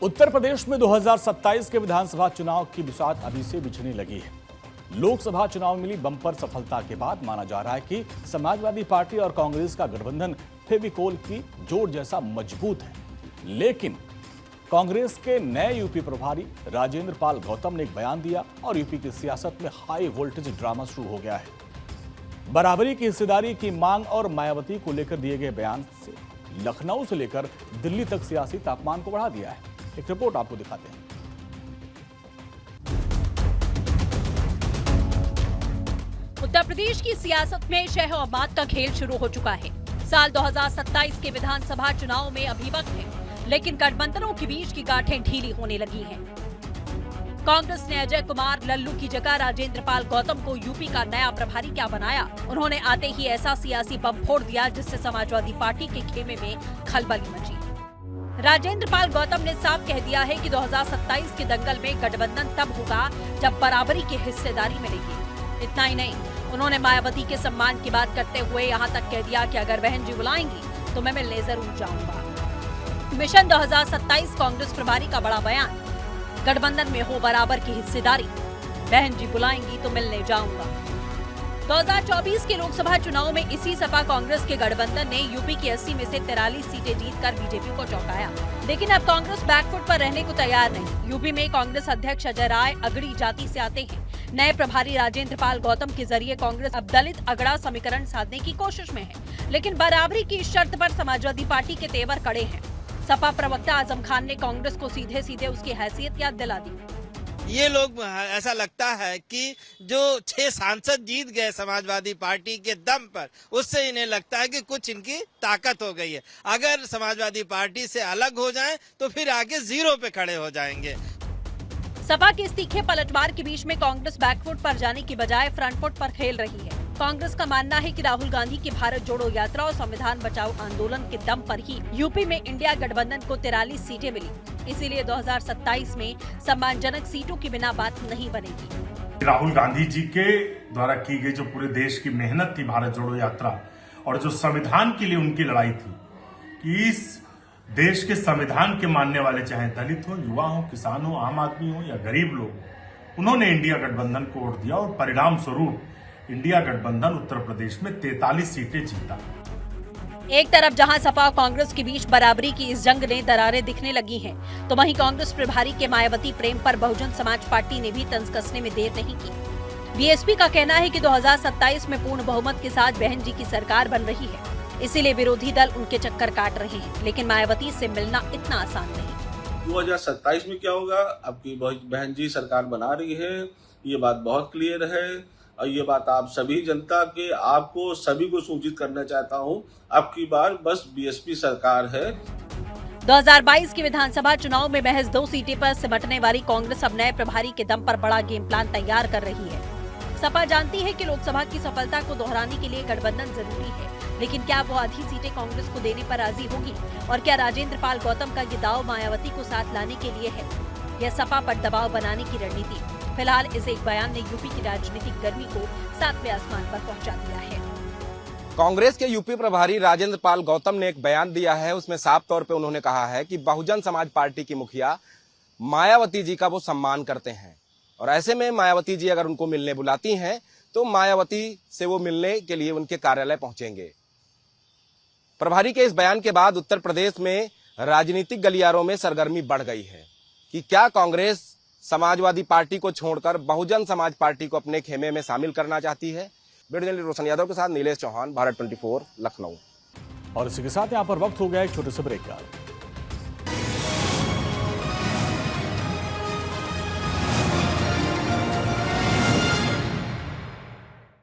उत्तर प्रदेश में 2027 के विधानसभा चुनाव की बिसात अभी से बिछने लगी है। लोकसभा चुनाव में मिली बम्पर सफलता के बाद माना जा रहा है कि समाजवादी पार्टी और कांग्रेस का गठबंधन फेविकोल की जोड़ जैसा मजबूत है। लेकिन कांग्रेस के नए यूपी प्रभारी राजेंद्र पाल गौतम ने एक बयान दिया और यूपी की सियासत में हाई वोल्टेज ड्रामा शुरू हो गया है। बराबरी की हिस्सेदारी की मांग और मायावती को लेकर दिए गए बयान से लखनऊ से लेकर दिल्ली तक सियासी तापमान को बढ़ा दिया है। एक रिपोर्ट आपको दिखाते हैं। उत्तर प्रदेश की सियासत में शह और बात का खेल शुरू हो चुका है। साल 2027 के विधानसभा चुनाव में अभी वक्त है, लेकिन गठबंधनों के बीच की गांठें ढीली होने लगी हैं। कांग्रेस ने अजय कुमार लल्लू की जगह राजेंद्र पाल गौतम को यूपी का नया प्रभारी क्या बनाया। उन्होंने आते ही ऐसा सियासी बम फोड़ दिया जिससे समाजवादी पार्टी के खेमे में खलबली मची। राजेंद्र पाल गौतम ने साफ कह दिया है कि 2027 के दंगल में गठबंधन तब होगा जब बराबरी की हिस्सेदारी मिलेगी। इतना ही नहीं, उन्होंने मायावती के सम्मान की बात करते हुए यहाँ तक कह दिया कि अगर बहन जी बुलाएंगी तो मैं मिलने जरूर जाऊंगा। मिशन 2027 कांग्रेस प्रभारी का बड़ा बयान, गठबंधन में हो बराबर की हिस्सेदारी, बहन जी बुलाएंगी तो मिलने जाऊंगा। 2024 के लोकसभा चुनाव में इसी सपा कांग्रेस के गठबंधन ने यूपी की 80 में से 43 सीटें जीतकर बीजेपी को चौंकाया। लेकिन अब कांग्रेस बैकफुट पर रहने को तैयार नहीं। यूपी में कांग्रेस अध्यक्ष अजय राय अगड़ी जाति से आते हैं। नए प्रभारी राजेंद्र पाल गौतम के जरिए कांग्रेस अब दलित अगड़ा समीकरण साधने की कोशिश में है, लेकिन बराबरी की शर्त पर समाजवादी पार्टी के तेवर कड़े हैं। सपा प्रवक्ता आजम खान ने कांग्रेस को सीधे सीधे उसकी हैसियत याद दिला दी। ये लोग ऐसा लगता है कि जो 6 सांसद जीत गए समाजवादी पार्टी के दम पर, उससे इन्हें लगता है कि कुछ इनकी ताकत हो गई है। अगर समाजवादी पार्टी से अलग हो जाएं तो फिर आगे जीरो पे खड़े हो जाएंगे। सपा के इस तीखे पलटवार के बीच में कांग्रेस बैकफुट पर जाने की बजाय फ्रंट फुट पर खेल रही है। कांग्रेस का मानना है कि राहुल गांधी की भारत जोड़ो यात्रा और संविधान बचाओ आंदोलन के दम पर ही यूपी में इंडिया गठबंधन को 43 सीटें मिली। इसीलिए 2027 में सम्मानजनक सीटों की बिना बात नहीं बनेगी। राहुल गांधी जी के द्वारा की गई जो पूरे देश की मेहनत थी भारत जोड़ो यात्रा, और जो संविधान के लिए उनकी लड़ाई थी कि इस देश के संविधान के मानने वाले, चाहे दलित हो, युवा हो, किसान हो, आम आदमी हो या गरीब लोग, उन्होंने इंडिया गठबंधन को वोट दिया और परिणाम स्वरूप इंडिया गठबंधन उत्तर प्रदेश में 43 सीटें जीता। एक तरफ जहां सपा और कांग्रेस के बीच बराबरी की इस जंग ने दरारें दिखने लगी हैं, तो वहीं कांग्रेस प्रभारी के मायावती प्रेम पर बहुजन समाज पार्टी ने भी तंज कसने में देर नहीं की। बीएसपी का कहना है कि 2027 में पूर्ण बहुमत के साथ बहन जी की सरकार बन रही है, इसीलिए विरोधी दल उनके चक्कर काट रहे हैं। लेकिन मायावती से मिलना इतना आसान नहीं। 2027 में क्या होगा, आपकी बहन जी सरकार बना रही है, ये बात बहुत क्लियर है। और ये बात आप सभी जनता के, आपको सभी को सूचित करना चाहता हूँ, अब की बार बस बीएसपी सरकार है। 2022 के विधानसभा चुनाव में महज 2 सीटें पर सिमटने वाली कांग्रेस अब नए प्रभारी के दम पर बड़ा गेम प्लान तैयार कर रही है। सपा जानती है कि लोकसभा की सफलता को दोहराने के लिए गठबंधन जरूरी है, लेकिन क्या वो आधी सीटें कांग्रेस को देने पर राजी होगी? और क्या राजेंद्र पाल गौतम का ये दाव मायावती को साथ लाने के लिए है या सपा पर दबाव बनाने की रणनीति? फिलहाल इस एक बयान ने यूपी की राजनीतिक गर्मी को 7वें आसमान पर पहुंचा दिया है। कांग्रेस के यूपी प्रभारी राजेंद्र पाल गौतम ने एक बयान दिया है। उसमें साफ तौर पे उन्होंने कहा है कि बहुजन समाज पार्टी की मुखिया मायावती जी का वो सम्मान करते हैं, और ऐसे में मायावती जी अगर उनको मिलने बुलाती हैं तो मायावती से वो मिलने के लिए उनके कार्यालय पहुंचेंगे। प्रभारी के इस बयान के बाद उत्तर प्रदेश में राजनीतिक गलियारों में सरगर्मी बढ़ गई है कि क्या कांग्रेस समाजवादी पार्टी को छोड़कर बहुजन समाज पार्टी को अपने खेमे में शामिल करना चाहती है। वीडियो जर्नलिस्ट रोशन यादव के साथ नीलेश चौहान, भारत 24, लखनऊ। और इसी के साथ यहाँ पर वक्त हो गया एक छोटे से ब्रेक का।